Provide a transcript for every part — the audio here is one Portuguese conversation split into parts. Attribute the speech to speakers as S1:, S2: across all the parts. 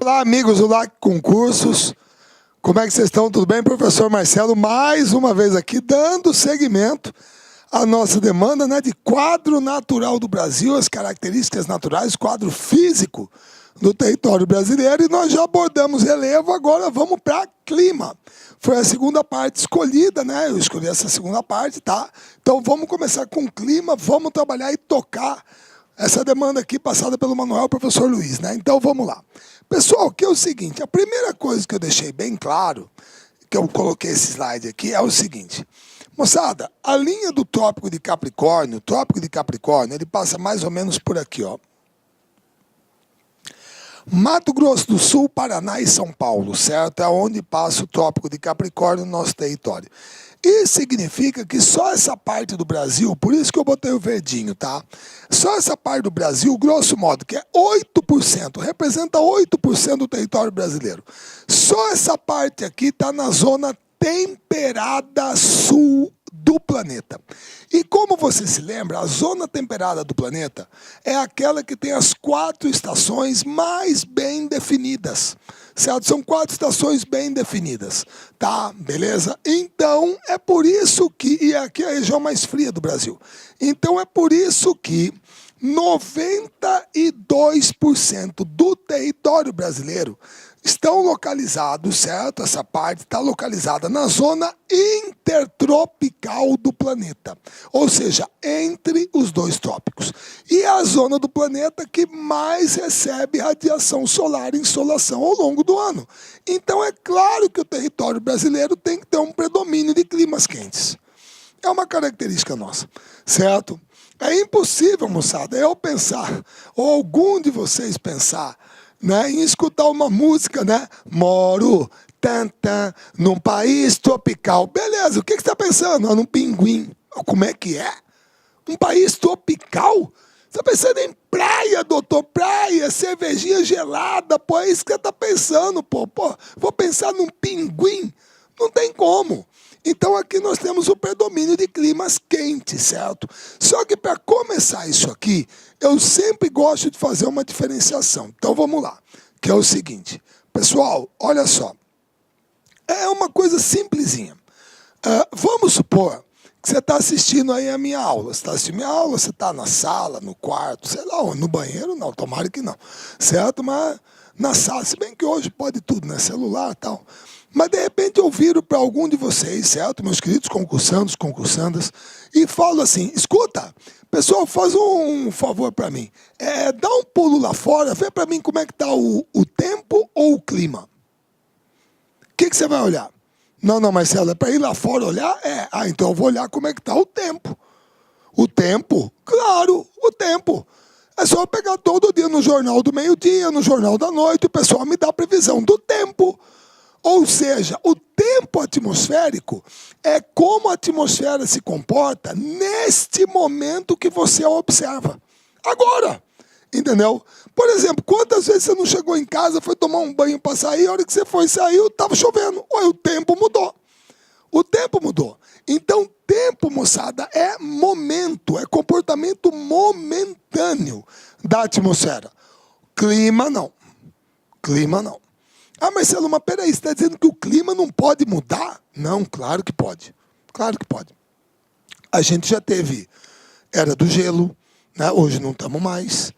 S1: Olá, amigos do LAC Concursos. Como é que vocês estão? Tudo bem? Professor Marcelo, mais uma vez aqui, dando seguimento à nossa demanda, né, de quadro natural do Brasil, as características naturais, quadro físico do território brasileiro, e nós já abordamos relevo, agora vamos para clima. Foi a segunda parte escolhida, né? Eu escolhi essa segunda parte, tá? Então vamos começar com clima, vamos trabalhar e tocar essa demanda aqui passada pelo Manuel Professor Luiz, né? Então vamos lá. Pessoal, que é o seguinte, a primeira coisa que eu deixei bem claro, que eu coloquei esse slide aqui, é o seguinte. Moçada, a linha do Trópico de Capricórnio, ele passa mais ou menos por aqui, ó. Mato Grosso do Sul, Paraná e São Paulo, certo? É onde passa o Trópico de Capricórnio no nosso território. Isso significa que só essa parte do Brasil, por isso que eu botei o verdinho, tá? Só essa parte do Brasil, grosso modo, que é 8%, representa 8% do território brasileiro. Só essa parte aqui está na zona temperada sul do planeta. E como você se lembra, a zona temperada do planeta é aquela que tem as 4 estações mais bem definidas, certo? São 4 estações bem definidas, tá? Beleza? Então, é por isso que, e aqui é a região mais fria do Brasil, então é por isso que 92% do território brasileiro estão localizados, certo? Essa parte está localizada na zona intertropical do planeta, ou seja, entre os 2 trópicos. E é a zona do planeta que mais recebe radiação solar e insolação ao longo do ano. Então é claro que o território brasileiro tem que ter um predomínio de climas quentes. É uma característica nossa, certo? É impossível, moçada, eu pensar, ou algum de vocês pensar, né, em escutar uma música, né? Moro num país tropical. Beleza, o que você está pensando? Num pinguim. Como é que é? Um país tropical? Você está pensando em praia, doutor? Praia, cervejinha gelada, pô, é isso que você está pensando, pô. Vou pensar num pinguim? Não tem como. Então aqui nós temos o predomínio de climas quentes, certo? Só que para começar isso aqui, eu sempre gosto de fazer uma diferenciação. Então vamos lá, que é o seguinte. Pessoal, olha só. É uma coisa simplesinha. Vamos supor que você está assistindo aí a minha aula. Você está assistindo a minha aula, você está na sala, no quarto, sei lá, no banheiro, não, tomara que não. Certo? Mas na sala, se bem que hoje pode tudo, né? Celular e tal. Mas, de repente, eu viro para algum de vocês, certo? Meus queridos concursandos, concursandas, e falo assim, escuta, pessoal, faz um favor para mim. Dá um pulo lá fora, vê para mim como é que está o tempo ou o clima. O que você vai olhar? Não, Marcelo, é para ir lá fora olhar? Então eu vou olhar como é que está o tempo. O tempo? Claro, o tempo. É só eu pegar todo dia no Jornal do Meio-Dia, no Jornal da Noite, o pessoal me dá a previsão do tempo. Ou seja, o tempo atmosférico é como a atmosfera se comporta neste momento que você a observa. Agora, entendeu? Por exemplo, quantas vezes você não chegou em casa, foi tomar um banho para sair, a hora que você foi sair, estava chovendo. O tempo mudou. O tempo mudou. Então, tempo, moçada, é momento, é comportamento momentâneo da atmosfera. Clima, não. Clima, não. Marcelo, mas peraí, você está dizendo que o clima não pode mudar? Não, claro que pode. Claro que pode. A gente já teve era do gelo, né? Hoje não estamos mais,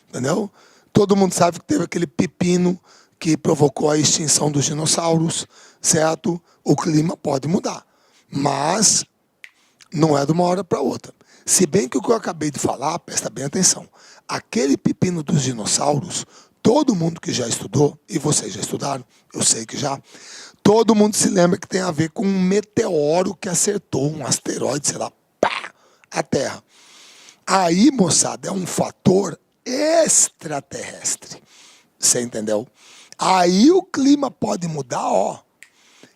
S1: entendeu? Todo mundo sabe que teve aquele pepino que provocou a extinção dos dinossauros, certo? O clima pode mudar, mas não é de uma hora para outra. Se bem que o que eu acabei de falar, presta bem atenção, aquele pepino dos dinossauros, todo mundo que já estudou, e vocês já estudaram, eu sei que já, todo mundo se lembra que tem a ver com um meteoro que acertou, um asteroide, sei lá, pá, a Terra. Aí, moçada, é um fator extraterrestre. Você entendeu? Aí o clima pode mudar, ó,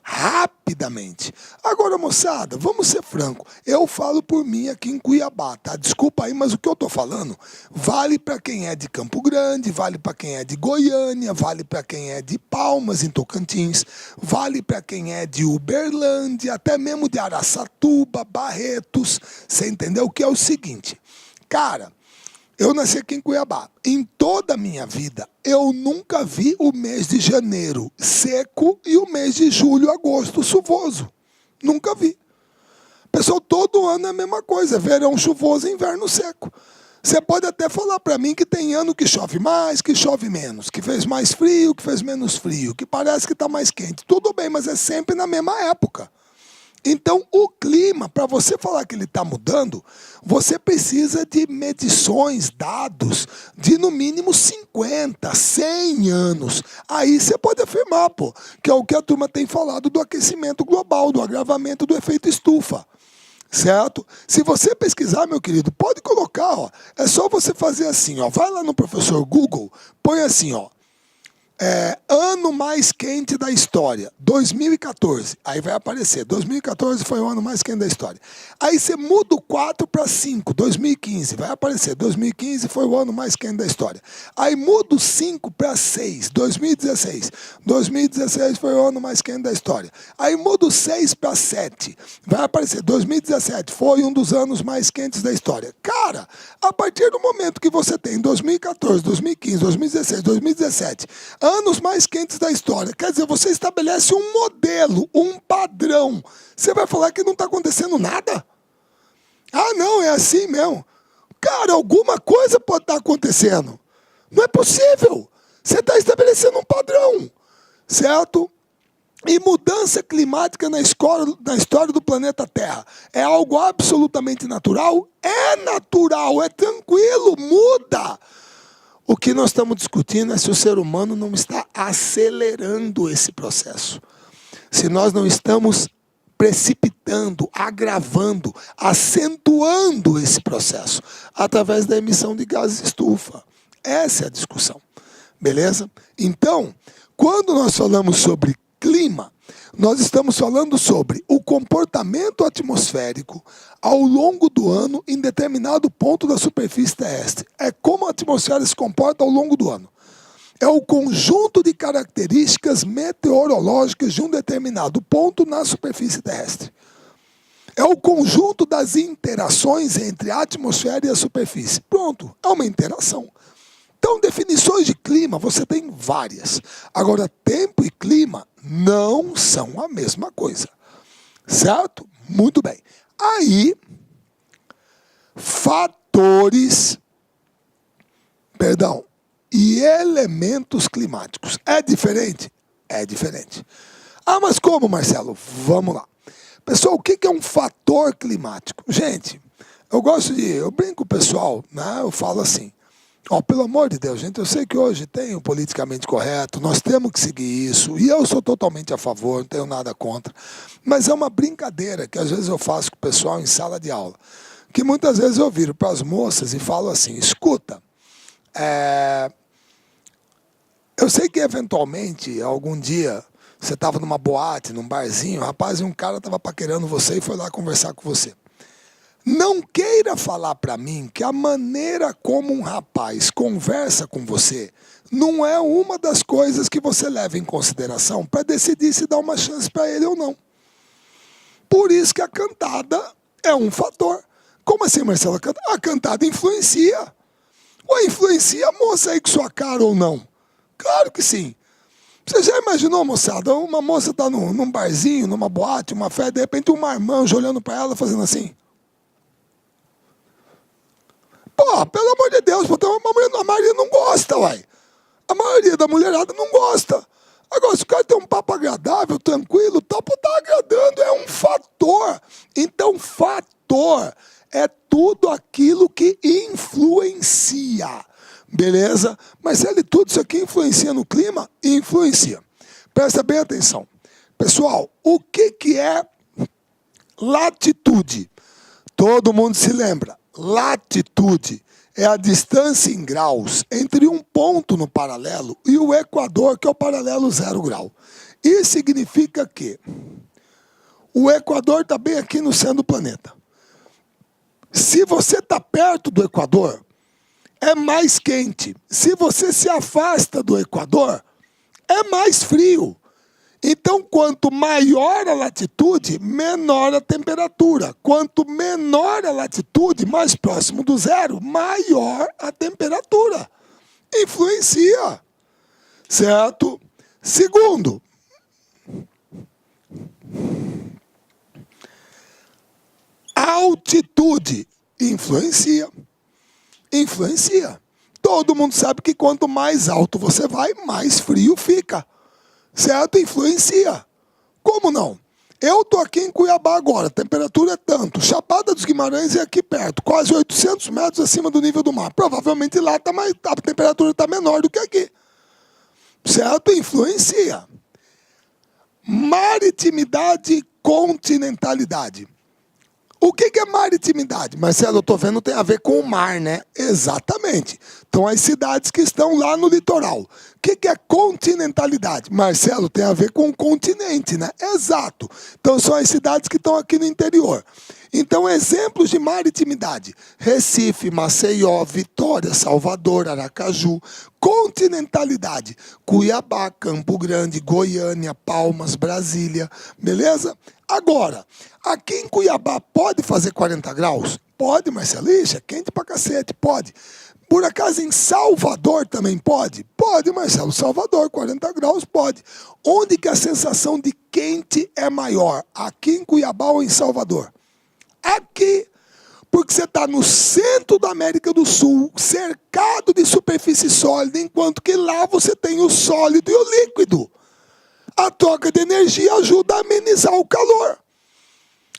S1: rapidamente. Agora, moçada, vamos ser franco. Eu falo por mim aqui em Cuiabá, tá? Desculpa aí, mas o que eu estou falando vale para quem é de Campo Grande, vale para quem é de Goiânia, vale para quem é de Palmas, em Tocantins, vale para quem é de Uberlândia, até mesmo de Araçatuba, Barretos. Você entendeu? Que é o seguinte, cara, Eu nasci aqui em Cuiabá. Em toda a minha vida, eu nunca vi o mês de janeiro seco e o mês de julho, agosto chuvoso. Nunca vi. Pessoal, todo ano é a mesma coisa. Verão chuvoso e inverno seco. Você pode até falar para mim que tem ano que chove mais, que chove menos, que fez mais frio, que fez menos frio, que parece que está mais quente. Tudo bem, mas é sempre na mesma época. Então, o clima, para você falar que ele está mudando, você precisa de medições, dados de no mínimo 50, 100 anos. Aí você pode afirmar, pô, que é o que a turma tem falado do aquecimento global, do agravamento do efeito estufa. Certo? Se você pesquisar, meu querido, pode colocar, ó. É só você fazer assim, ó. Vai lá no professor Google, põe assim, ó. Ano mais quente da história, 2014. Aí vai aparecer, 2014 foi o ano mais quente da história. Aí você muda o 4 para 5, 2015. Vai aparecer, 2015 foi o ano mais quente da história. Aí muda o 5 para 6, 2016. 2016 foi o ano mais quente da história. Aí muda o 6 para 7. Vai aparecer, 2017 foi um dos anos mais quentes da história. Cara, a partir do momento que você tem 2014, 2015, 2016, 2017... anos mais quentes da história. Quer dizer, você estabelece um modelo, um padrão. Você vai falar que não está acontecendo nada? Ah, não, é assim mesmo. Cara, alguma coisa pode estar acontecendo. Não é possível. Você está estabelecendo um padrão, certo? E mudança climática na história do planeta Terra é algo absolutamente natural? É natural, é tranquilo, muda. O que nós estamos discutindo é se o ser humano não está acelerando esse processo. Se nós não estamos precipitando, agravando, acentuando esse processo através da emissão de gases de estufa. Essa é a discussão. Beleza? Então, quando nós falamos sobre clima, nós estamos falando sobre o comportamento atmosférico ao longo do ano em determinado ponto da superfície terrestre. É como a atmosfera se comporta ao longo do ano. É o conjunto de características meteorológicas de um determinado ponto na superfície terrestre. É o conjunto das interações entre a atmosfera e a superfície. Pronto, é uma interação. Então, definições de clima, você tem várias. Agora, tempo e clima não são a mesma coisa. Certo? Muito bem. Aí, fatores, e elementos climáticos. É diferente? É diferente. Ah, mas como, Marcelo? Vamos lá. Pessoal, o que é um fator climático? Gente, eu brinco com o pessoal, né? Eu falo assim, ó, pelo amor de Deus, gente, eu sei que hoje tem o politicamente correto, nós temos que seguir isso, e eu sou totalmente a favor, não tenho nada contra, mas é uma brincadeira que às vezes eu faço com o pessoal em sala de aula, que muitas vezes eu viro para as moças e falo assim, escuta, eu sei que eventualmente, algum dia, você estava numa boate, num barzinho, rapaz, e um cara estava paquerando você e foi lá conversar com você. Não queira falar para mim que a maneira como um rapaz conversa com você não é uma das coisas que você leva em consideração para decidir se dá uma chance para ele ou não. Por isso que a cantada é um fator. Como assim, Marcelo? A cantada influencia. Ué, influencia a moça aí com sua cara ou não? Claro que sim. Você já imaginou, moçada? Uma moça está num barzinho, numa boate, uma festa, de repente um marmanjo olhando para ela fazendo assim. Pô, pelo amor de Deus, a maioria não gosta, uai. A maioria da mulherada não gosta. Agora, se o cara tem um papo agradável, tranquilo, tá agradando, é um fator. Então, fator é tudo aquilo que influencia. Beleza? Mas tudo isso aqui influencia no clima? Influencia. Presta bem atenção. Pessoal, o que é latitude? Todo mundo se lembra. Latitude é a distância em graus entre um ponto no paralelo e o equador, que é o paralelo 0 grau. Isso significa que o equador está bem aqui no centro do planeta. Se você está perto do equador, é mais quente. Se você se afasta do equador, é mais frio. Então, quanto maior a latitude, menor a temperatura. Quanto menor a latitude, mais próximo do zero, maior a temperatura. Influencia, certo? Segundo, altitude influencia. Influencia. Todo mundo sabe que quanto mais alto você vai, mais frio fica. Certo? Influencia. Como não? Eu estou aqui em Cuiabá agora, a temperatura é tanto. Chapada dos Guimarães é aqui perto, quase 800 metros acima do nível do mar. Provavelmente lá a temperatura está menor do que aqui. Certo? Influencia. Maritimidade e continentalidade. O que é maritimidade? Marcelo, eu estou vendo tem a ver com o mar, né? Exatamente. Então, as cidades que estão lá no litoral. O que é continentalidade? Marcelo, tem a ver com o continente, né? Exato. Então, são as cidades que estão aqui no interior. Então, exemplos de maritimidade. Recife, Maceió, Vitória, Salvador, Aracaju. Continentalidade. Cuiabá, Campo Grande, Goiânia, Palmas, Brasília. Beleza? Agora, aqui em Cuiabá pode fazer 40 graus? Pode, Marcelo. Ixi, é quente pra cacete, pode. Por acaso em Salvador também pode? Pode, Marcelo. Salvador, 40 graus, pode. Onde que a sensação de quente é maior? Aqui em Cuiabá ou em Salvador? Aqui, porque você está no centro da América do Sul, cercado de superfície sólida, enquanto que lá você tem o sólido e o líquido. A troca de energia ajuda a amenizar o calor.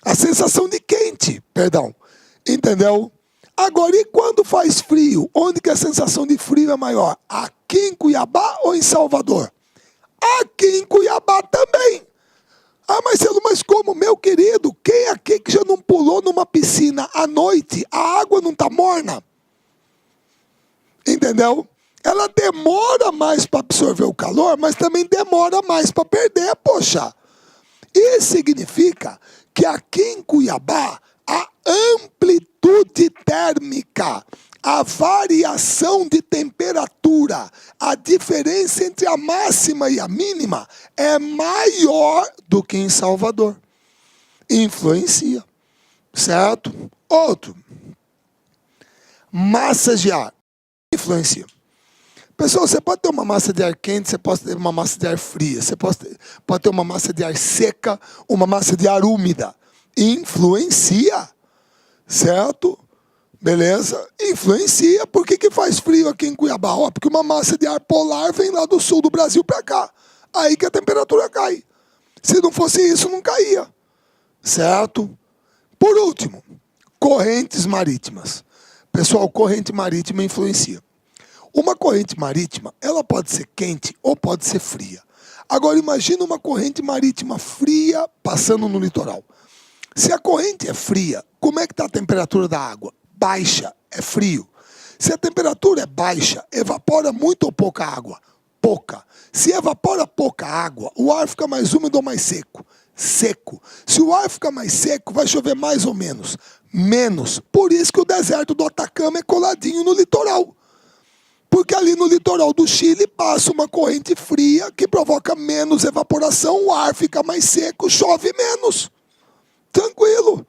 S1: A sensação de quente, perdão. Entendeu? Agora, e quando faz frio? Onde que a sensação de frio é maior? Aqui em Cuiabá ou em Salvador? Aqui em Cuiabá também. Ah, Marcelo, mas como, meu querido? Quem aqui que já não pulou numa piscina à noite? A água não está morna? Entendeu? Ela demora mais para absorver o calor, mas também demora mais para perder, poxa. Isso significa que aqui em Cuiabá, a amplitude térmica, a variação de temperatura, a diferença entre a máxima e a mínima é maior do que em Salvador. Influencia, certo? Outro, massas de ar, influencia. Pessoal, você pode ter uma massa de ar quente, você pode ter uma massa de ar fria, você pode ter uma massa de ar seca, uma massa de ar úmida. Influencia, certo? Beleza? Influencia. Por que faz frio aqui em Cuiabá? Ó, porque uma massa de ar polar vem lá do sul do Brasil para cá. Aí que a temperatura cai. Se não fosse isso, não caía. Certo? Por último, correntes marítimas. Pessoal, corrente marítima influencia. Uma corrente marítima, ela pode ser quente ou pode ser fria. Agora, imagina uma corrente marítima fria passando no litoral. Se a corrente é fria, como é que está a temperatura da água? Baixa, é frio. Se a temperatura é baixa, evapora muito ou pouca água? Pouca. Se evapora pouca água, o ar fica mais úmido ou mais seco? Seco. Se o ar fica mais seco, vai chover mais ou menos? Menos. Por isso que o deserto do Atacama é coladinho no litoral. Porque ali no litoral do Chile passa uma corrente fria que provoca menos evaporação, o ar fica mais seco, chove menos. Tranquilo.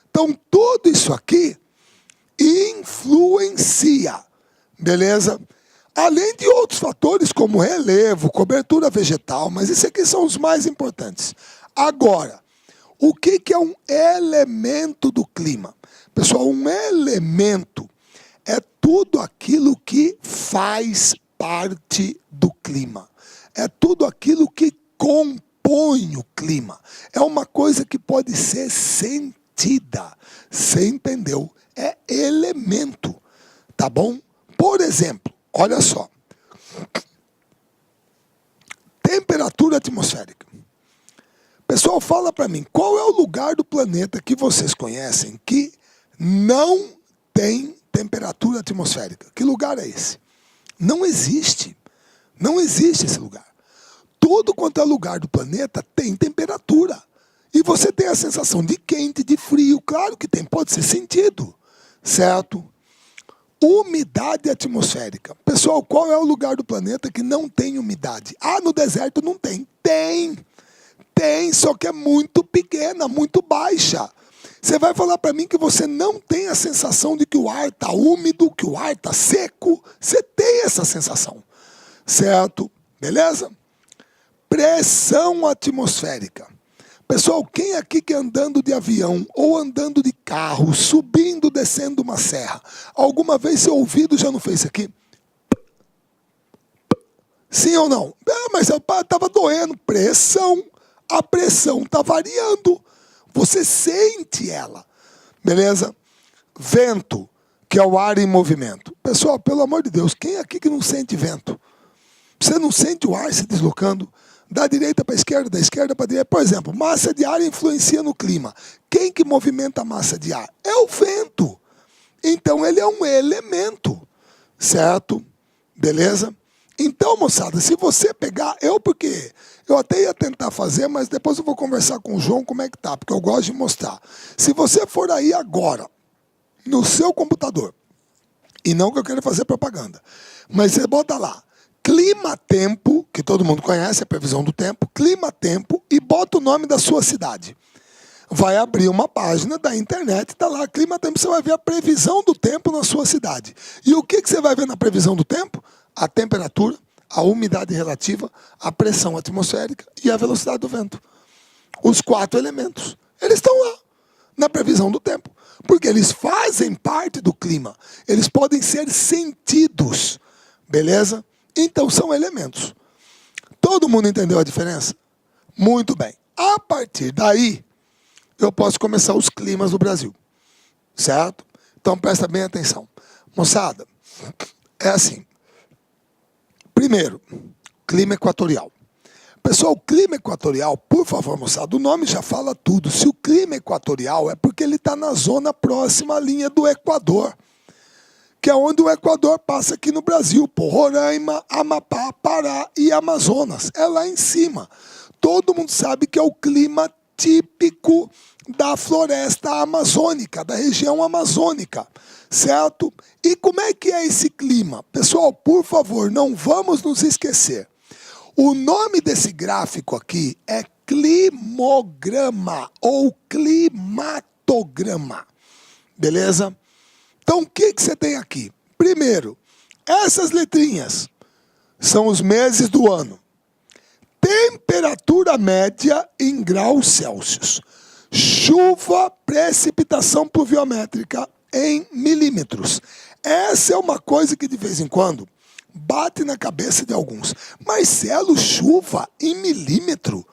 S1: Então, tudo isso aqui influencia, beleza? Além de outros fatores como relevo, cobertura vegetal, mas esses aqui são os mais importantes. Agora, o que é um elemento do clima? Pessoal, um elemento é tudo aquilo que faz parte do clima. É tudo aquilo que compõe o clima. É uma coisa que pode ser sentida. Você entendeu? É elemento. Tá bom? Por exemplo, olha só. Temperatura atmosférica. Pessoal, fala para mim, qual é o lugar do planeta que vocês conhecem que não tem temperatura atmosférica? Que lugar é esse? Não existe. Não existe esse lugar. Tudo quanto é lugar do planeta tem temperatura. E você tem a sensação de quente, de frio. Claro que tem, pode ser sentido. Certo? Umidade atmosférica. Pessoal, qual é o lugar do planeta que não tem umidade? Ah, no deserto não tem. Tem. Tem, só que é muito pequena, muito baixa. Você vai falar para mim que você não tem a sensação de que o ar está úmido, que o ar está seco. Você tem essa sensação, certo? Beleza? Pressão atmosférica. Pessoal, quem aqui que andando de avião ou andando de carro, subindo, descendo uma serra, alguma vez seu ouvido já não fez isso aqui? Sim ou não? Mas estava doendo. Pressão. A pressão está variando. Você sente ela. Beleza? Vento, que é o ar em movimento. Pessoal, pelo amor de Deus, quem aqui que não sente vento? Você não sente o ar se deslocando? Da direita para a esquerda, da esquerda para a direita. Por exemplo, massa de ar influencia no clima. Quem que movimenta a massa de ar? É o vento. Então ele é um elemento. Certo? Beleza? Então, moçada, se você pegar... Porque eu até ia tentar fazer, mas depois eu vou conversar com o João como é que tá, porque eu gosto de mostrar. Se você for aí agora, no seu computador, e não que eu queira fazer propaganda, mas você bota lá, clima-tempo, que todo mundo conhece, a previsão do tempo, clima-tempo, e bota o nome da sua cidade. Vai abrir uma página da internet, está lá, clima-tempo, você vai ver a previsão do tempo na sua cidade. E o que você vai ver na previsão do tempo? A temperatura, a umidade relativa, a pressão atmosférica e a velocidade do vento. Os 4 elementos. Eles estão lá, na previsão do tempo. Porque eles fazem parte do clima. Eles podem ser sentidos. Beleza? Então são elementos. Todo mundo entendeu a diferença? Muito bem. A partir daí, eu posso começar os climas do Brasil. Certo? Então presta bem atenção. Moçada, é assim. Primeiro, clima equatorial. Pessoal, o clima equatorial, por favor, moçada, o nome já fala tudo. Se o clima equatorial é porque ele está na zona próxima à linha do Equador, que é onde o Equador passa aqui no Brasil, por Roraima, Amapá, Pará e Amazonas. É lá em cima. Todo mundo sabe que é o clima típico da floresta amazônica, da região amazônica, certo? E como é que é esse clima? Pessoal, por favor, não vamos nos esquecer. O nome desse gráfico aqui é climograma ou climatograma, beleza? Então, o que você tem aqui? Primeiro, essas letrinhas são os meses do ano. Temperatura média em graus Celsius. Chuva, precipitação pluviométrica em milímetros. Essa é uma coisa que de vez em quando bate na cabeça de alguns. Marcelo, chuva em milímetro?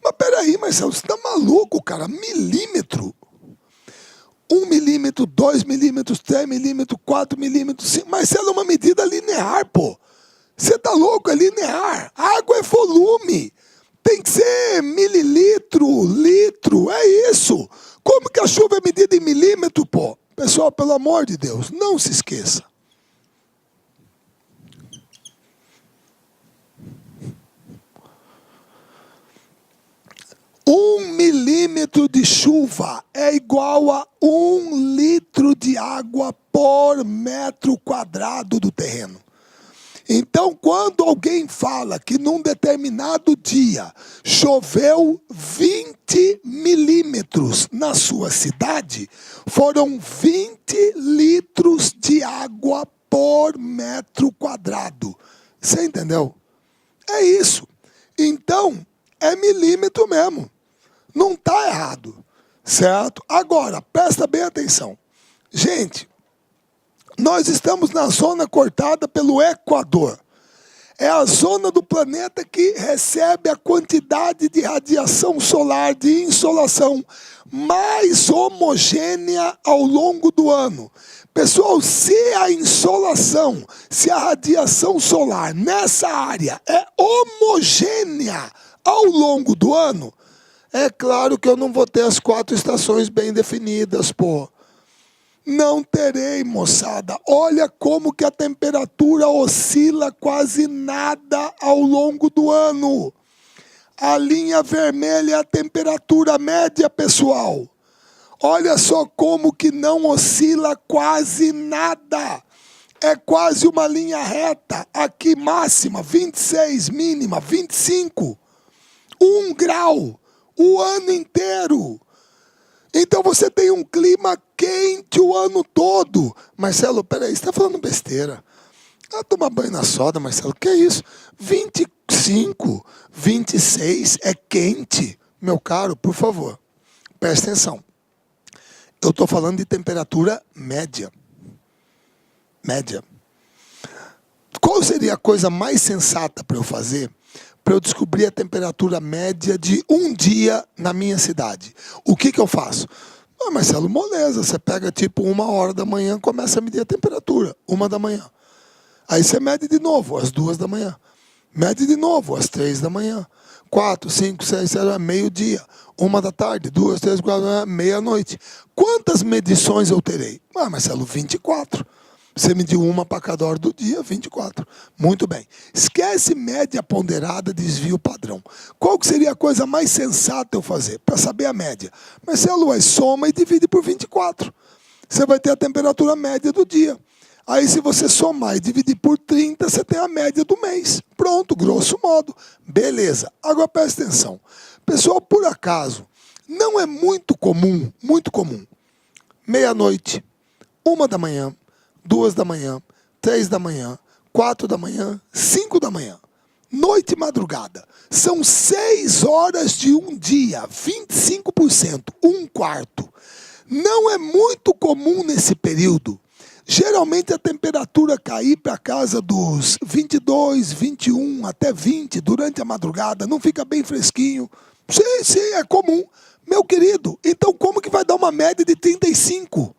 S1: Mas peraí, Marcelo, você tá maluco, cara? Milímetro? 1 milímetro, 2 milímetros, 3 milímetros, 4 milímetros, 5. Marcelo, é uma medida linear, pô. Você tá louco? É linear. Água é volume. Tem que ser mililitro, litro, é isso. Como que a chuva é medida em milímetro, pô? Pessoal, pelo amor de Deus, não se esqueça. Um milímetro de chuva é igual a 1 litro de água por metro quadrado do terreno. Então, quando alguém fala que num determinado dia choveu 20 milímetros na sua cidade, foram 20 litros de água por metro quadrado. Você entendeu? É isso. Então, é milímetro mesmo. Não está errado, certo? Agora, presta bem atenção. Gente, nós estamos na zona cortada pelo Equador. É a zona do planeta que recebe a quantidade de radiação solar, de insolação, mais homogênea ao longo do ano. Pessoal, se a insolação, se a radiação solar nessa área é homogênea ao longo do ano, é claro que eu não vou ter as 4 estações bem definidas, pô. Não terei, moçada. Olha como que a temperatura oscila quase nada ao longo do ano. A linha vermelha é a temperatura média, pessoal. Olha só como que não oscila quase nada. É quase uma linha reta. Aqui máxima, 26, mínima, 25. 1 grau. o ano inteiro. Então você tem um clima quente o ano todo. Marcelo, peraí, você está falando besteira. Ah, tomar banho na soda, Marcelo, que é isso? 25, 26 é quente. Meu caro, por favor, presta atenção. Eu estou falando de temperatura média. Média. Qual seria a coisa mais sensata para eu fazer para eu descobrir a temperatura média de um dia na minha cidade? O que eu faço? Ah, Marcelo, moleza, você pega tipo 1h da manhã, começa a medir a temperatura, 1 da manhã. Aí você mede de novo, às 2 da manhã. Mede de novo, às 3 da manhã. 4, 5, 6, 7, meio-dia. 1 da tarde, 2, 3, 4, meia-noite. Quantas medições eu terei? Ah, Marcelo, 24. Você mediu uma para cada hora do dia, 24. Muito bem. Esquece média ponderada, desvio padrão. Qual que seria a coisa mais sensata eu fazer para saber a média? Marcelo, aí soma e divide por 24. Você vai ter a temperatura média do dia. Aí, se você somar e dividir por 30, você tem a média do mês. Pronto, grosso modo. Beleza. Agora, presta atenção. Pessoal, por acaso, não é muito comum, meia-noite, 1 da manhã, 2 da manhã, 3 da manhã, 4 da manhã, 5 da manhã. Noite e madrugada. São 6 horas de um dia, 25%, um quarto. Não é muito comum nesse período. Geralmente a temperatura cair para casa dos 22, 21 até 20 durante a madrugada, não fica bem fresquinho. Sim, é comum. Meu querido, então como que vai dar uma média de 35?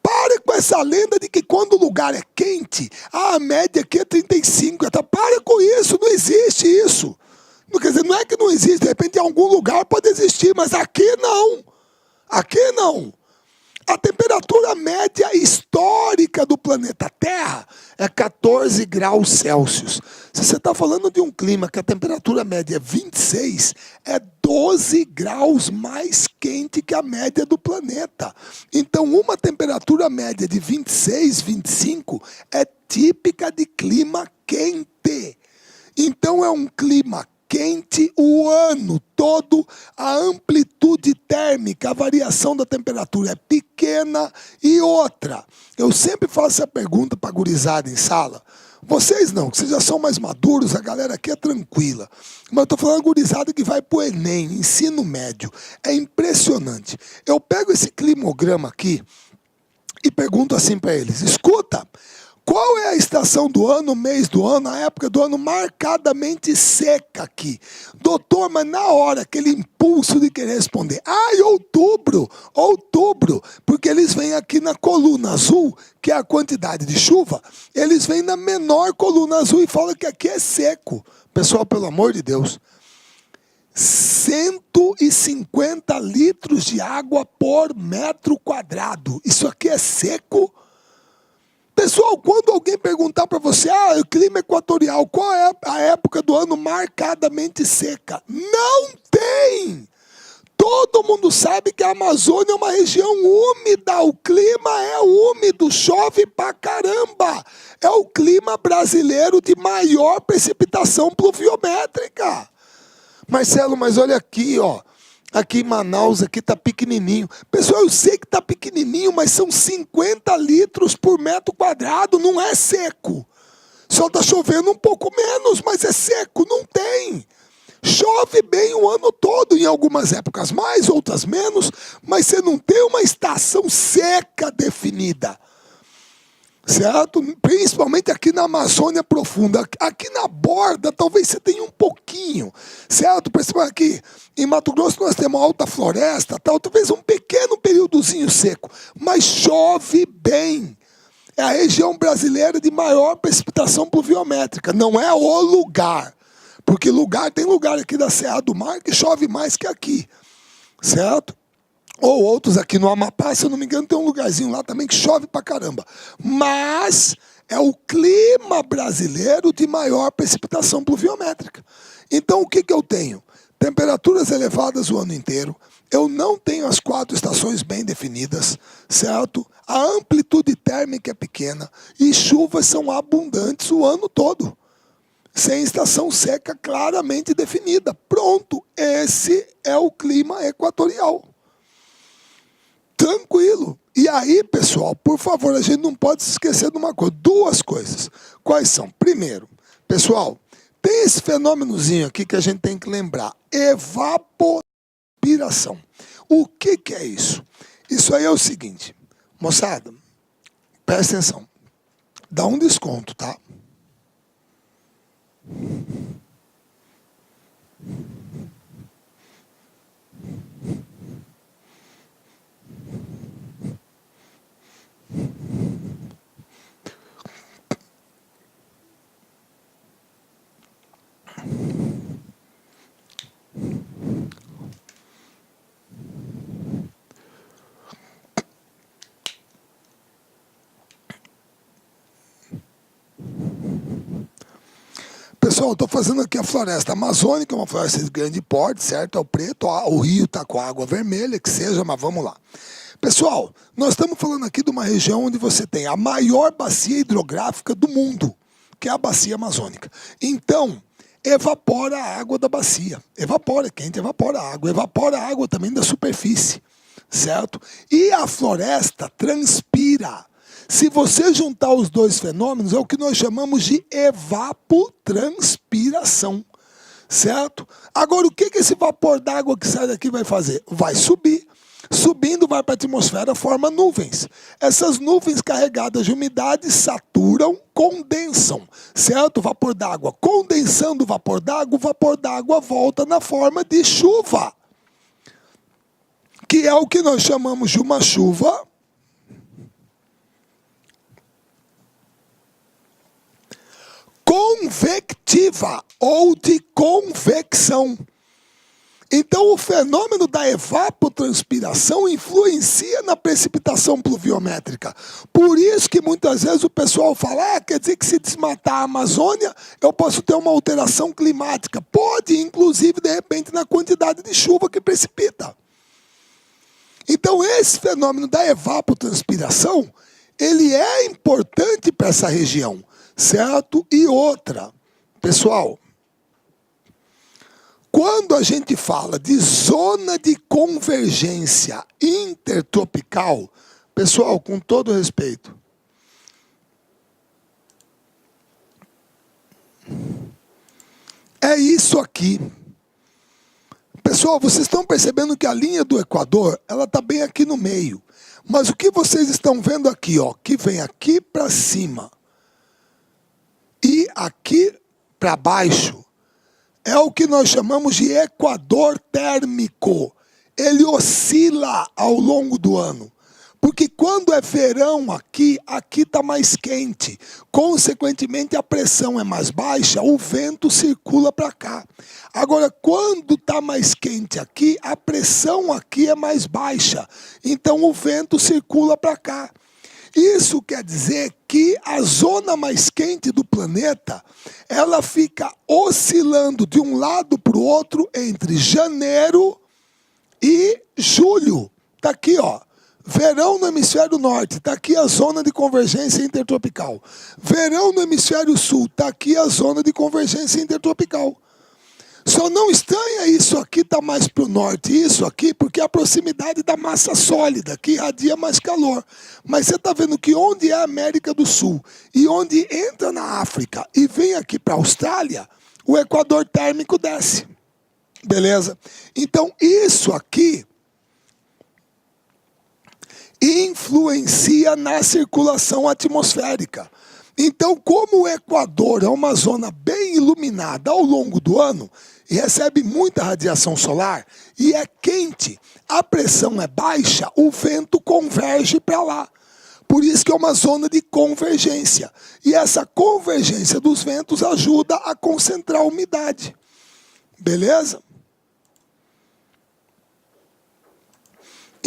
S1: Pare com essa lenda de que quando o lugar é quente, a média aqui é 35. Pare com isso, não existe isso. Quer dizer, não é que não existe, de repente em algum lugar pode existir, mas aqui não. Aqui não. A temperatura média histórica do planeta Terra é 14 graus Celsius. Se você está falando de um clima que a temperatura média é 26, é 12 graus mais quente que a média do planeta. Então, uma temperatura média de 26, 25 é típica de clima quente. Então, é um clima quente o ano todo, a amplitude térmica, a variação da temperatura é pequena. E outra, eu sempre faço essa pergunta para a gurizada em sala. Vocês não, que vocês já são mais maduros, a galera aqui é tranquila. Mas eu estou falando gurizada que vai para o Enem, ensino médio. É impressionante. Eu pego esse climograma aqui e pergunto assim para eles, escuta, qual é a estação do ano, o mês do ano, a época do ano marcadamente seca aqui? Doutor, mas na hora, aquele impulso de querer responder, outubro, porque eles vêm aqui na coluna azul, que é a quantidade de chuva, eles vêm na menor coluna azul e falam que aqui é seco. Pessoal, pelo amor de Deus, 150 litros de água por metro quadrado. Isso aqui é seco? Pessoal, quando alguém perguntar para você, o clima equatorial, qual é a época do ano marcadamente seca? Não tem! Todo mundo sabe que a Amazônia é uma região úmida, o clima é úmido, chove pra caramba. É o clima brasileiro de maior precipitação pluviométrica. Marcelo, mas olha aqui, ó. Aqui em Manaus, aqui está pequenininho. Pessoal, eu sei que está pequenininho, mas são 50 litros por metro quadrado, não é seco. Só está chovendo um pouco menos, mas é seco, não tem. Chove bem o ano todo, em algumas épocas mais, outras menos, mas você não tem uma estação seca definida. Certo? Principalmente aqui na Amazônia profunda. Aqui na borda, talvez você tenha um pouquinho. Certo? Principalmente aqui em Mato Grosso nós temos alta floresta, talvez um pequeno períodozinho seco. Mas chove bem. É a região brasileira de maior precipitação pluviométrica. Não é o lugar. Porque tem lugar aqui da Serra do Mar que chove mais que aqui. Certo? Ou outros aqui no Amapá, se eu não me engano, tem um lugarzinho lá também que chove pra caramba. Mas é o clima brasileiro de maior precipitação pluviométrica. Então, o que eu tenho? Temperaturas elevadas o ano inteiro. Eu não tenho as 4 estações bem definidas, certo? A amplitude térmica é pequena e chuvas são abundantes o ano todo. sem estação seca claramente definida. Pronto, esse é o clima equatorial. Tranquilo. E aí, pessoal, por favor, a gente não pode se esquecer de uma coisa, duas coisas. Quais são? Primeiro, pessoal, tem esse fenômenozinho aqui que a gente tem que lembrar, evapotranspiração. O que é isso? Isso aí é o seguinte, moçada, presta atenção, dá um desconto, tá? Pessoal, estou fazendo aqui a floresta amazônica, uma floresta de grande porte, certo? É o preto, o rio está com a água vermelha, que seja, mas vamos lá. Pessoal, nós estamos falando aqui de uma região onde você tem a maior bacia hidrográfica do mundo, que é a bacia amazônica. Então, evapora a água da bacia. Evapora, quente, evapora a água também da superfície, certo? E a floresta transpira. Se você juntar os dois fenômenos, é o que nós chamamos de evapotranspiração, certo? Agora, o que esse vapor d'água que sai daqui vai fazer? Vai subir. Subindo, vai para a atmosfera, forma nuvens. Essas nuvens carregadas de umidade saturam, condensam, certo? Vapor d'água. Condensando o vapor d'água volta na forma de chuva, que é o que nós chamamos de uma chuva convectiva ou de convecção. Então, o fenômeno da evapotranspiração influencia na precipitação pluviométrica. Por isso que muitas vezes o pessoal fala, quer dizer que se desmatar a Amazônia, eu posso ter uma alteração climática. Pode, inclusive, de repente, na quantidade de chuva que precipita. Então, esse fenômeno da evapotranspiração, ele é importante para essa região, certo? E outra, pessoal, quando a gente fala de zona de convergência intertropical, pessoal, com todo respeito, é isso aqui. Pessoal, vocês estão percebendo que a linha do Equador, ela está bem aqui no meio. Mas o que vocês estão vendo aqui, ó, que vem aqui para cima e aqui para baixo, é o que nós chamamos de equador térmico. Ele oscila ao longo do ano. Porque quando é verão aqui está mais quente. Consequentemente, a pressão é mais baixa, o vento circula para cá. Agora, quando está mais quente aqui, a pressão aqui é mais baixa. Então, o vento circula para cá. Isso quer dizer que a zona mais quente do planeta, ela fica oscilando de um lado para o outro entre janeiro e julho. Está aqui, ó. Verão no hemisfério norte, está aqui a zona de convergência intertropical. Verão no hemisfério sul, está aqui a zona de convergência intertropical. Só não estranha isso aqui está mais para o norte, isso aqui, porque é a proximidade da massa sólida, que irradia mais calor. Mas você está vendo que onde é a América do Sul e onde entra na África e vem aqui para a Austrália, o equador térmico desce. Beleza? Então, isso aqui influencia na circulação atmosférica. Então, como o Equador é uma zona bem iluminada ao longo do ano e recebe muita radiação solar e é quente, a pressão é baixa, o vento converge para lá. Por isso que é uma zona de convergência. E essa convergência dos ventos ajuda a concentrar a umidade. Beleza?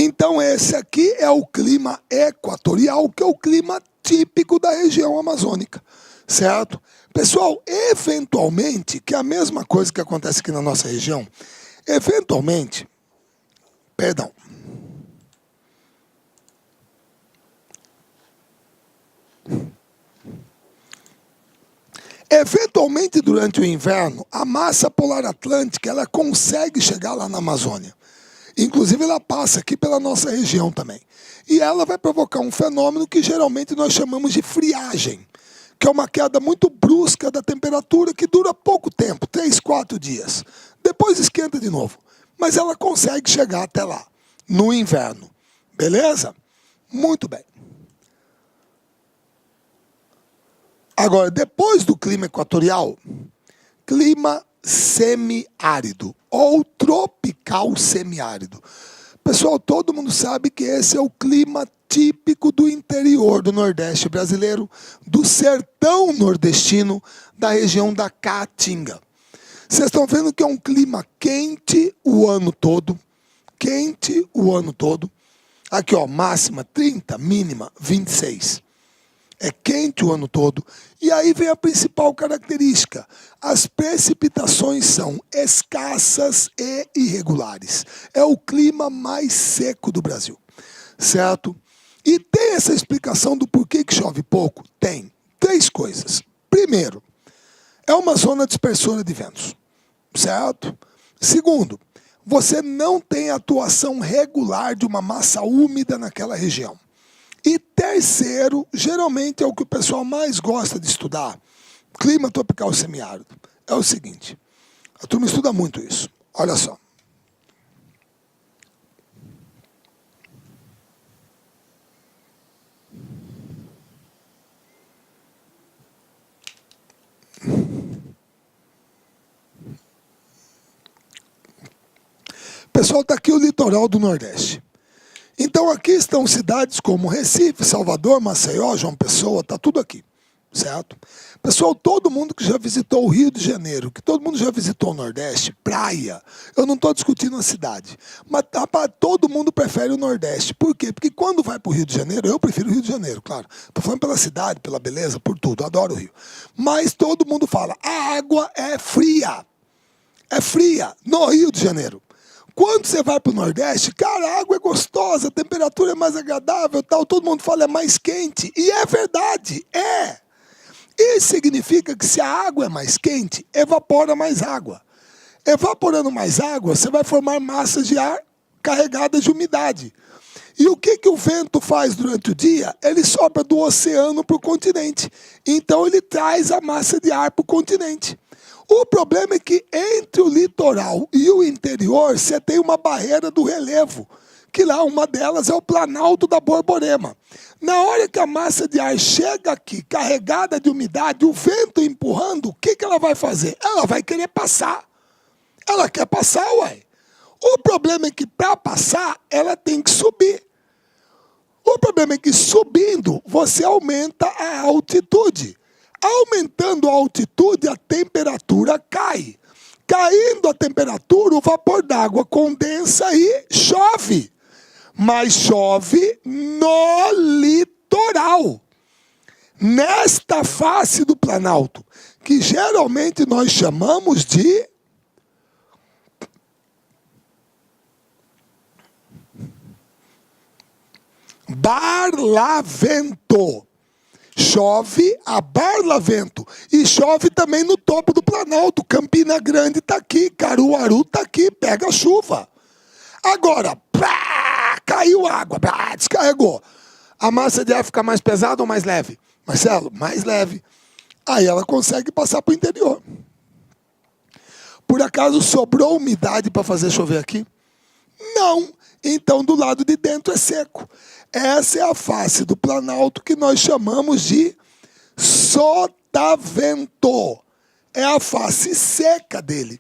S1: Então, esse aqui é o clima equatorial, que é o clima típico da região amazônica, certo? Pessoal, eventualmente, que é a mesma coisa que acontece aqui na nossa região, Eventualmente, durante o inverno, a massa polar atlântica ela consegue chegar lá na Amazônia. Inclusive, ela passa aqui pela nossa região também. E ela vai provocar um fenômeno que geralmente nós chamamos de friagem, que é uma queda muito brusca da temperatura que dura pouco tempo, 3, 4 dias. Depois esquenta de novo. Mas ela consegue chegar até lá, no inverno. Beleza? Muito bem. Agora, depois do clima equatorial, clima semiárido ou tropical semiárido. Pessoal, todo mundo sabe que esse é o clima típico do interior do Nordeste brasileiro, do sertão nordestino, da região da Caatinga. Vocês estão vendo que é um clima quente o ano todo. Quente o ano todo. Aqui, ó, máxima 30, mínima 26. É quente o ano todo. E aí vem a principal característica. As precipitações são escassas e irregulares. É o clima mais seco do Brasil. Certo? E tem essa explicação do porquê que chove pouco? Tem. 3 coisas. Primeiro, é uma zona dispersora de ventos. Certo? Segundo, você não tem atuação regular de uma massa úmida naquela região. E terceiro, geralmente é o que o pessoal mais gosta de estudar, clima tropical semiárido. É o seguinte, a turma estuda muito isso. Olha só. Pessoal, está aqui o litoral do Nordeste. Então aqui estão cidades como Recife, Salvador, Maceió, João Pessoa, está tudo aqui, certo? Pessoal, todo mundo que já visitou o Rio de Janeiro, que todo mundo já visitou o Nordeste, praia, eu não estou discutindo a cidade, mas rapaz, todo mundo prefere o Nordeste. Por quê? Porque quando vai para o Rio de Janeiro, eu prefiro o Rio de Janeiro, claro. Estou falando pela cidade, pela beleza, por tudo, adoro o Rio. Mas todo mundo fala, a água é fria no Rio de Janeiro. Quando você vai para o Nordeste, cara, a água é gostosa, a temperatura é mais agradável, tal, todo mundo fala é mais quente. E é verdade, é. Isso significa que se a água é mais quente, evapora mais água. Evaporando mais água, você vai formar massas de ar carregadas de umidade. E o que o vento faz durante o dia? Ele sopra do oceano para o continente. Então ele traz a massa de ar para o continente. O problema é que entre o litoral e o interior, você tem uma barreira do relevo, que lá uma delas é o Planalto da Borborema. Na hora que a massa de ar chega aqui, carregada de umidade, o vento empurrando, o que ela vai fazer? Ela vai querer passar. Ela quer passar, ué. O problema é que para passar, ela tem que subir. O problema é que subindo, você aumenta a altitude. Aumentando a altitude, a temperatura cai. Caindo a temperatura, o vapor d'água condensa e chove. Mas chove no litoral. Nesta face do Planalto, que geralmente nós chamamos de Barlavento. Chove a Barlavento. E chove também no topo do Planalto. Campina Grande está aqui, Caruaru está aqui, pega a chuva. Agora, caiu água, descarregou. A massa de ar fica mais pesada ou mais leve? Marcelo, mais leve. Aí ela consegue passar para o interior. Por acaso sobrou umidade para fazer chover aqui? Não. Então do lado de dentro é seco. Essa é a face do Planalto que nós chamamos de sotavento. É a face seca dele.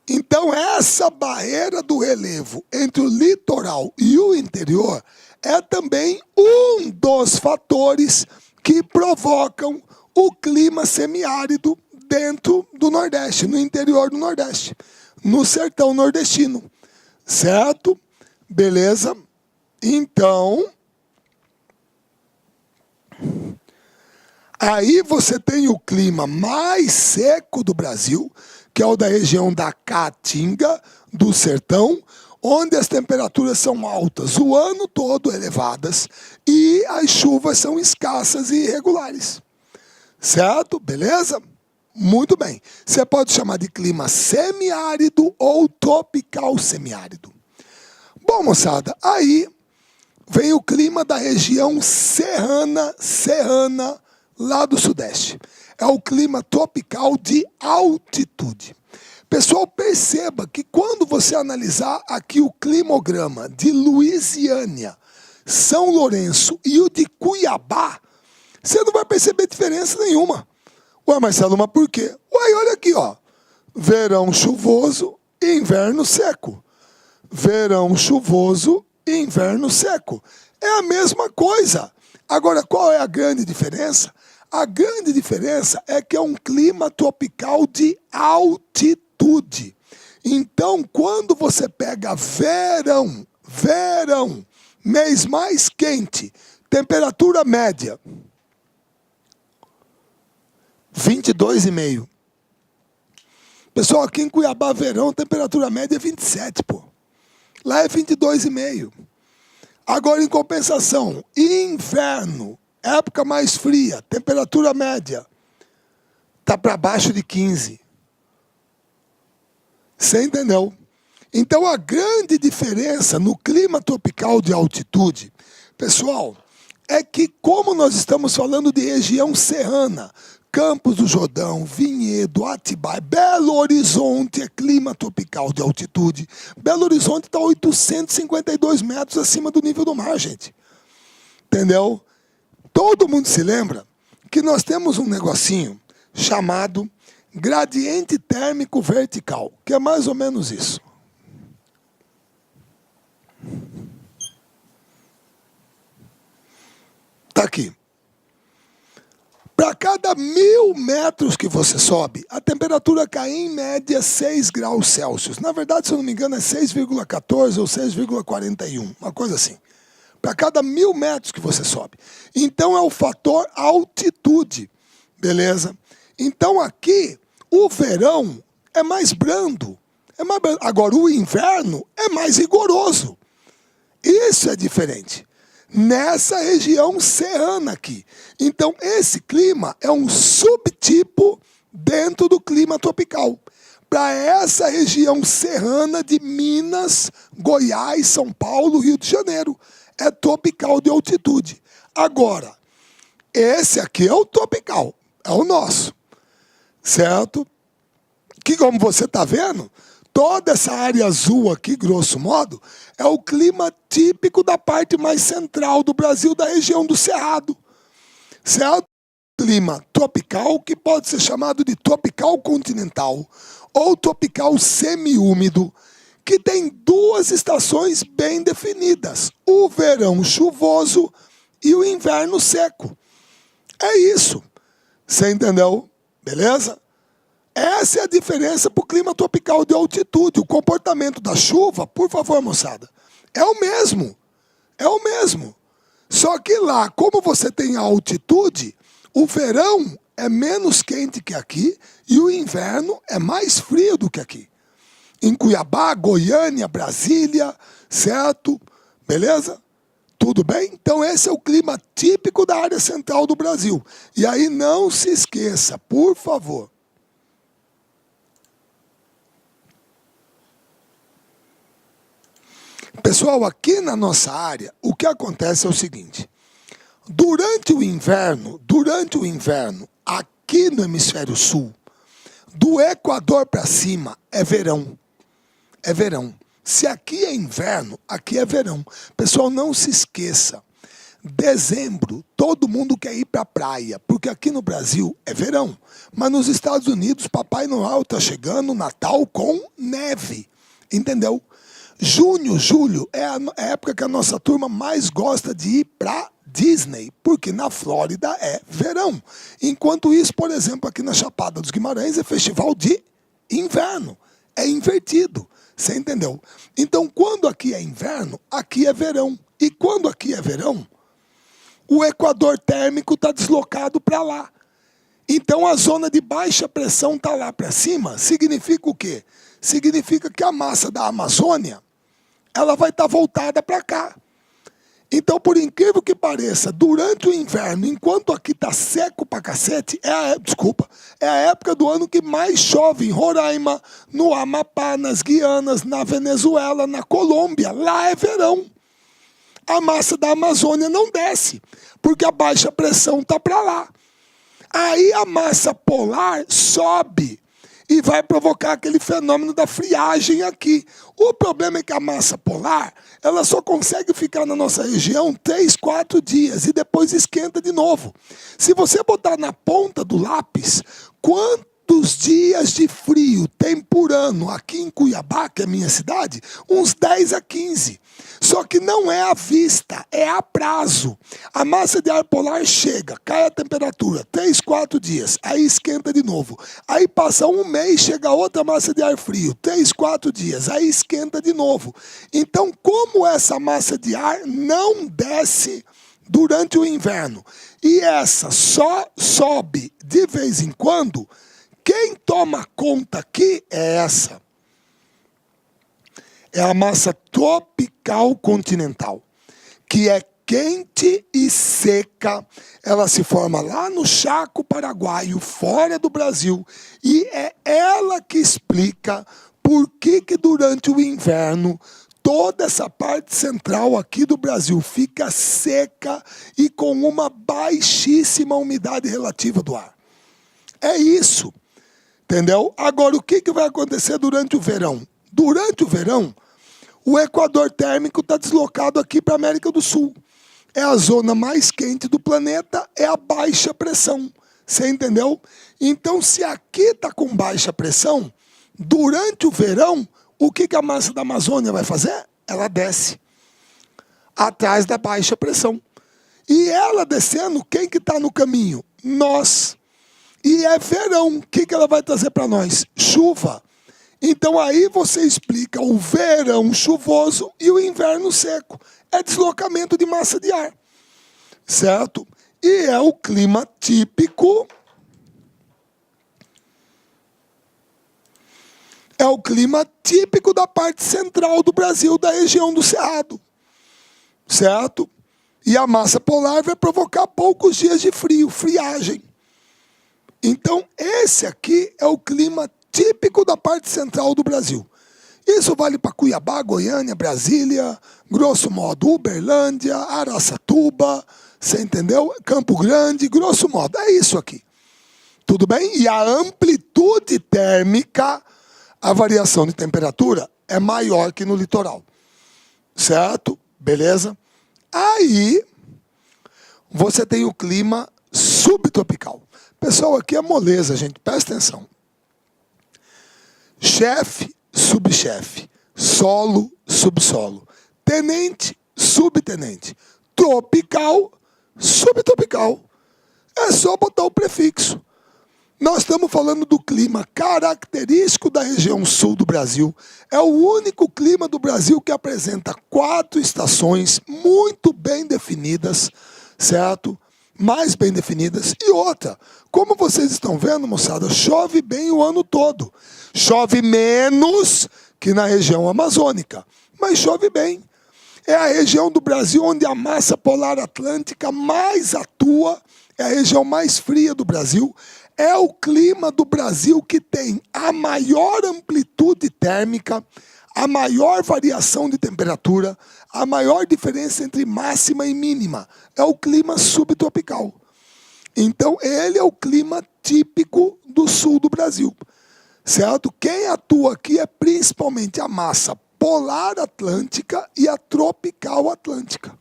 S1: Então essa barreira do relevo entre o litoral e o interior é também um dos fatores que provocam o clima semiárido dentro do Nordeste, no interior do Nordeste, no sertão nordestino. Certo? Beleza? Então, aí você tem o clima mais seco do Brasil, que é o da região da Caatinga, do sertão, onde as temperaturas são altas o ano todo, elevadas, e as chuvas são escassas e irregulares. Certo? Beleza? Muito bem. Você pode chamar de clima semiárido ou tropical semiárido. Bom, moçada, aí vem o clima da região serrana, lá do sudeste. É o clima tropical de altitude. Pessoal, perceba que quando você analisar aqui o climograma de Luisiânia, São Lourenço e o de Cuiabá, você não vai perceber diferença nenhuma. Ué, Marcelo, mas por quê? Ué, olha aqui, ó. Verão chuvoso e inverno seco. Verão chuvoso e inverno seco. É a mesma coisa. Agora, qual é a grande diferença? A grande diferença é que é um clima tropical de altitude. Então, quando você pega verão, mês mais quente, temperatura média, 22,5. Pessoal, aqui em Cuiabá, verão, temperatura média é 27, pô. Lá é 22,5. Agora, em compensação, inverno, época mais fria, temperatura média, tá para baixo de 15. Você entendeu? Então, a grande diferença no clima tropical de altitude, pessoal, é que como nós estamos falando de região serrana, Campos do Jordão, Vinhedo, Atibaia, Belo Horizonte é clima tropical de altitude. Belo Horizonte está 852 metros acima do nível do mar, gente. Entendeu? Todo mundo se lembra que nós temos um negocinho chamado gradiente térmico vertical, que é mais ou menos isso. Está aqui. Para cada 1.000 metros que você sobe, a temperatura cai em média 6 graus Celsius. Na verdade, se eu não me engano, é 6,14 ou 6,41, uma coisa assim. Para cada 1.000 metros que você sobe. Então, é o fator altitude, beleza? Então, aqui, o verão é mais brando. Agora, o inverno é mais rigoroso. Isso é diferente. Nessa região serrana aqui. Então, esse clima é um subtipo dentro do clima tropical. Para essa região serrana de Minas, Goiás, São Paulo, Rio de Janeiro. É tropical de altitude. Agora, esse aqui é o tropical, é o nosso. Certo? Que como você está vendo, toda essa área azul aqui, grosso modo, é o clima típico da parte mais central do Brasil, da região do Cerrado. Certo? Clima tropical, que pode ser chamado de tropical continental, ou tropical semiúmido, que tem duas estações bem definidas, o verão chuvoso e o inverno seco. É isso. Você entendeu? Beleza? Essa é a diferença para o clima tropical de altitude. O comportamento da chuva, por favor, moçada, é o mesmo. É o mesmo. Só que lá, como você tem a altitude, o verão é menos quente que aqui e o inverno é mais frio do que aqui. Em Cuiabá, Goiânia, Brasília, certo? Beleza? Tudo bem? Então esse é o clima típico da área central do Brasil. E aí não se esqueça, por favor. Pessoal, aqui na nossa área, o que acontece é o seguinte. Durante o inverno, aqui no hemisfério sul, do Equador para cima é verão. É verão. Se aqui é inverno, aqui é verão. Pessoal, não se esqueça. Dezembro, todo mundo quer ir para a praia, porque aqui no Brasil é verão. Mas nos Estados Unidos, Papai Noel está chegando, Natal com neve. Entendeu? Junho, julho é a época que a nossa turma mais gosta de ir para Disney, porque na Flórida é verão. Enquanto isso, por exemplo, aqui na Chapada dos Guimarães é festival de inverno. É invertido. Você entendeu? Então, quando aqui é inverno, aqui é verão. E quando aqui é verão, o equador térmico está deslocado para lá. Então, a zona de baixa pressão está lá para cima. Significa o quê? Significa que a massa da Amazônia ela vai estar voltada para cá. Então, por incrível que pareça, durante o inverno, enquanto aqui tá seco pra cacete, é a época do ano que mais chove em Roraima, no Amapá, nas Guianas, na Venezuela, na Colômbia. Lá é verão. A massa da Amazônia não desce, porque a baixa pressão tá para lá. Aí a massa polar sobe e vai provocar aquele fenômeno da friagem aqui. O problema é que a massa polar, ela só consegue ficar na nossa região 3, 4 dias e depois esquenta de novo. Se você botar na ponta do lápis, quantos dias de frio tem por ano aqui em Cuiabá, que é a minha cidade? Uns 10 a 15. Só que não é à vista, é a prazo. A massa de ar polar chega, cai a temperatura, 3, 4 dias, aí esquenta de novo. Aí passa um mês, chega outra massa de ar frio, 3, 4 dias, aí esquenta de novo. Então, como essa massa de ar não desce durante o inverno e essa só sobe de vez em quando, quem toma conta aqui é essa. É a massa tropical continental, que é quente e seca. Ela se forma lá no Chaco Paraguaio, fora do Brasil, e é ela que explica por que durante o inverno toda essa parte central aqui do Brasil fica seca e com uma baixíssima umidade relativa do ar. É isso, entendeu? Agora, o que vai acontecer durante o verão? Durante o verão, o equador térmico está deslocado aqui para a América do Sul. É a zona mais quente do planeta, é a baixa pressão. Você entendeu? Então, se aqui está com baixa pressão, durante o verão, o que a massa da Amazônia vai fazer? Ela desce atrás da baixa pressão. E ela descendo, quem que está no caminho? Nós. E é verão, o que ela vai trazer para nós? Chuva. Então aí você explica o verão chuvoso e o inverno seco. É deslocamento de massa de ar, certo? E é o clima típico. É o clima típico da parte central do Brasil, da região do Cerrado, certo? E a massa polar vai provocar poucos dias de frio, friagem. Então esse aqui é o clima típico da parte central do Brasil. Isso vale para Cuiabá, Goiânia, Brasília, grosso modo, Uberlândia, Araçatuba, você entendeu? Campo Grande, grosso modo, é isso aqui. Tudo bem? E a amplitude térmica, a variação de temperatura, é maior que no litoral. Certo? Beleza? Aí, você tem o clima subtropical. Pessoal, aqui é moleza, gente, presta atenção. Chefe, subchefe, solo, subsolo, tenente, subtenente, tropical, subtropical. É só botar o prefixo. Nós estamos falando do clima característico da região sul do Brasil. É o único clima do Brasil que apresenta 4 estações muito bem definidas, certo? Mais bem definidas. E outra, como vocês estão vendo, moçada, chove bem o ano todo. Chove menos que na região amazônica, mas chove bem. É a região do Brasil onde a massa polar atlântica mais atua, é a região mais fria do Brasil. É o clima do Brasil que tem a maior amplitude térmica, a maior variação de temperatura, a maior diferença entre máxima e mínima. É o clima subtropical. Então, ele é o clima típico do sul do Brasil. Certo? Quem atua aqui é principalmente a massa polar atlântica e a tropical atlântica.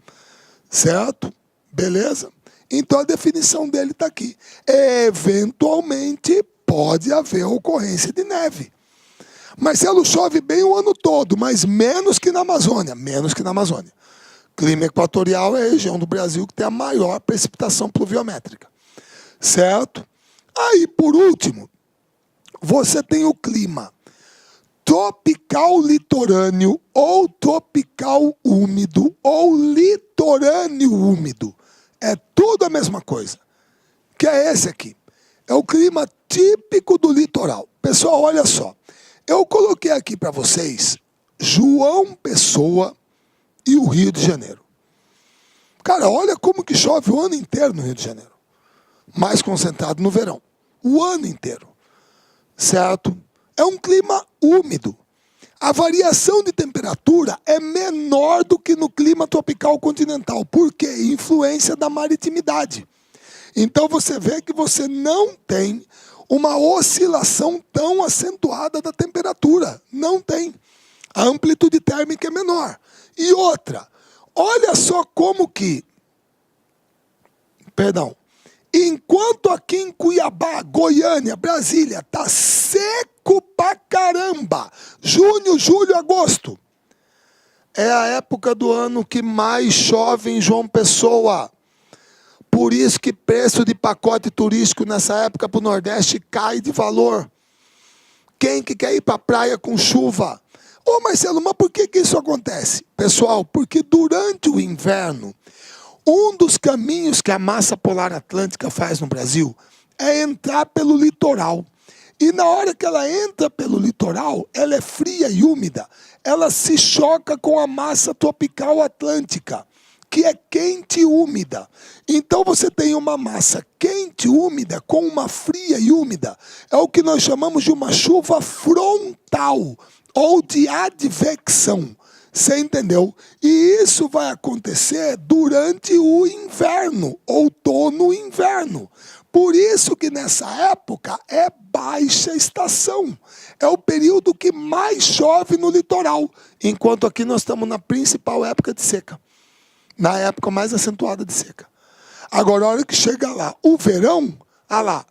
S1: Certo? Beleza? Então a definição dele está aqui. Eventualmente pode haver ocorrência de neve. Marcelo, chove bem o ano todo, mas menos que na Amazônia. Menos que na Amazônia. Clima equatorial é a região do Brasil que tem a maior precipitação pluviométrica. Certo? Aí, por último, você tem o clima tropical litorâneo ou tropical úmido ou litorâneo úmido. É tudo a mesma coisa. Que é esse aqui. É o clima típico do litoral. Pessoal, olha só. Eu coloquei aqui para vocês João Pessoa e o Rio de Janeiro. Cara, olha como que chove o ano inteiro no Rio de Janeiro. Mais concentrado no verão. O ano inteiro. Certo? É um clima úmido. A variação de temperatura é menor do que no clima tropical continental. Por quê? Influência da maritimidade. Então você vê que você não tem uma oscilação tão acentuada da temperatura. Não tem. A amplitude térmica é menor. E outra, olha só como que... Enquanto aqui em Cuiabá, Goiânia, Brasília, tá seco pra caramba. Junho, julho, agosto. É a época do ano que mais chove em João Pessoa. Por isso que preço de pacote turístico nessa época para o Nordeste cai de valor. Quem que quer ir para a praia com chuva? Ô Marcelo, mas por que isso acontece? Pessoal, porque durante o inverno, um dos caminhos que a massa polar atlântica faz no Brasil é entrar pelo litoral. E na hora que ela entra pelo litoral, ela é fria e úmida. Ela se choca com a massa tropical atlântica, que é quente e úmida. Então você tem uma massa quente e úmida com uma fria e úmida. É o que nós chamamos de uma chuva frontal ou de advecção. Você entendeu? E isso vai acontecer durante o inverno, outono e inverno. Por isso que nessa época é baixa estação. É o período que mais chove no litoral, enquanto aqui nós estamos na principal época de seca. Na época mais acentuada de seca. Agora, a hora que chega lá, o verão, lá,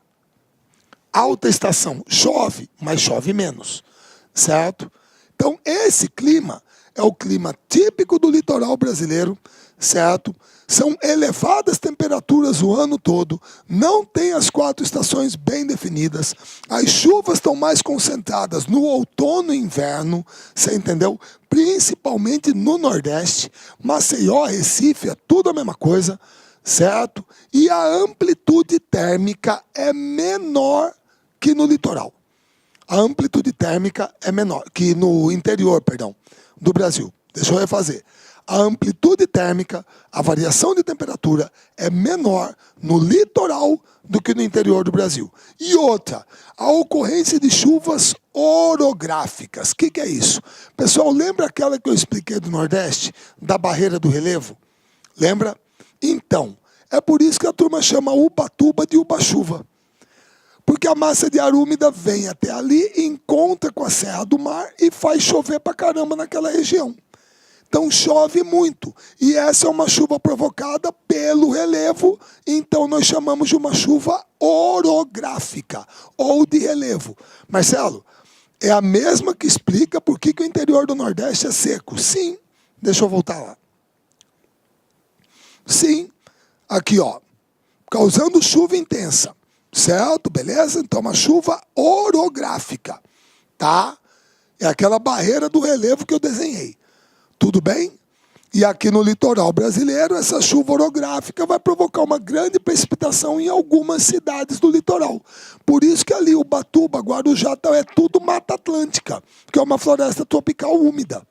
S1: alta estação, chove, mas chove menos, certo? Então, esse clima é o clima típico do litoral brasileiro, certo? São elevadas temperaturas o ano todo, não tem as 4 estações bem definidas, as chuvas estão mais concentradas no outono e inverno, você entendeu? Principalmente no Nordeste, Maceió, Recife, é tudo a mesma coisa, certo? E a amplitude térmica é menor que no litoral. A amplitude térmica é menor, que no interior, do Brasil. Deixa eu refazer. A amplitude térmica, a variação de temperatura é menor no litoral do que no interior do Brasil. E outra, a ocorrência de chuvas orográficas. O que é isso? Pessoal, lembra aquela que eu expliquei do Nordeste, da barreira do relevo? Lembra? Então, é por isso que a turma chama Ubatuba de Uba-chuva. Porque a massa de ar úmida vem até ali, encontra com a Serra do Mar e faz chover pra caramba naquela região. Então chove muito. E essa é uma chuva provocada pelo relevo, então nós chamamos de uma chuva orográfica, ou de relevo. Marcelo, é a mesma que explica por que o interior do Nordeste é seco. Sim, deixa eu voltar lá. Sim, aqui ó, causando chuva intensa. Certo? Beleza? Então, uma chuva orográfica, tá? É aquela barreira do relevo que eu desenhei. Tudo bem? E aqui no litoral brasileiro, essa chuva orográfica vai provocar uma grande precipitação em algumas cidades do litoral. Por isso que ali, Ubatuba, Guarujá, é tudo Mata Atlântica, que é uma floresta tropical úmida.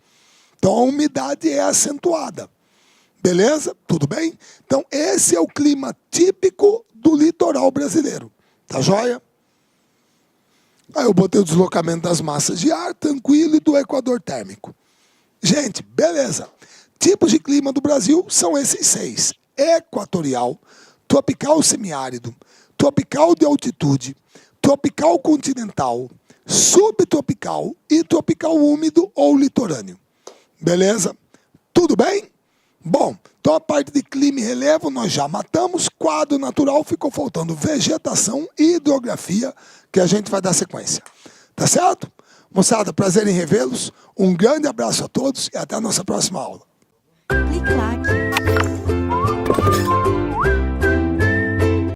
S1: Então, a umidade é acentuada. Beleza? Tudo bem? Então, esse é o clima típico do litoral brasileiro. Tá joia? Aí eu botei o deslocamento das massas de ar, tranquilo, e do equador térmico. Gente, beleza. Tipos de clima do Brasil são esses 6. Equatorial, tropical semiárido, tropical de altitude, tropical continental, subtropical e tropical úmido ou litorâneo. Beleza? Tudo bem? Bom, então a parte de clima e relevo nós já matamos, quadro natural ficou faltando vegetação e hidrografia, que a gente vai dar sequência. Tá certo? Moçada, prazer em revê-los, um grande abraço a todos e até a nossa próxima aula.
S2: Clique lá.